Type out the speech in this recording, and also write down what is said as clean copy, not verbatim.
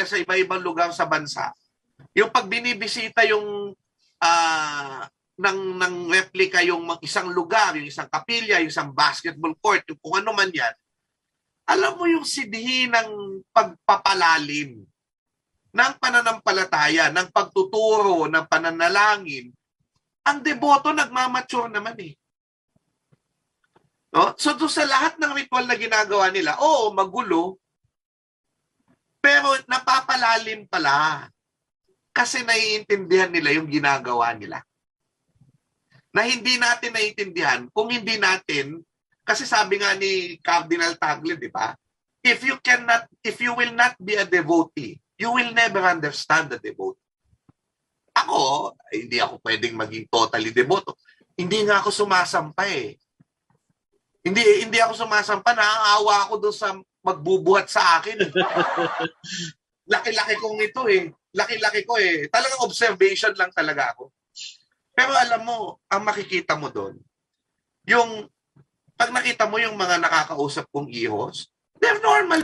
sa iba-ibang lugar sa bansa, yung pag binibisita yung ng replika yung isang lugar, yung isang kapilya, yung isang basketball court, yung kung ano man yan, alam mo yung sidhi ng pagpapalalim ng pananampalataya, ng pagtuturo, ng pananalangin, ang deboto nagmamature naman eh. No? So doon sa lahat ng ritual na ginagawa nila, oo, magulo, pero napapalalim pala kasi naiintindihan nila yung ginagawa nila. Na hindi natin naiintindihan kung hindi natin, kasi sabi nga ni Cardinal Tagle, di ba? If you will not be a devotee, you will never understand the devotee. Ako, hindi ako pwedeng maging totally devoto. Hindi nga ako sumasampa eh. Hindi ako sumasampa, naaawa ako doon sa magbubuhat sa akin. Laki-laki kong ito eh. Laki-laki ko eh. Talagang observation lang talaga ako. Pero alam mo, ang makikita mo doon, yung pag nakita mo yung mga nakakausap kong ihos, they're normal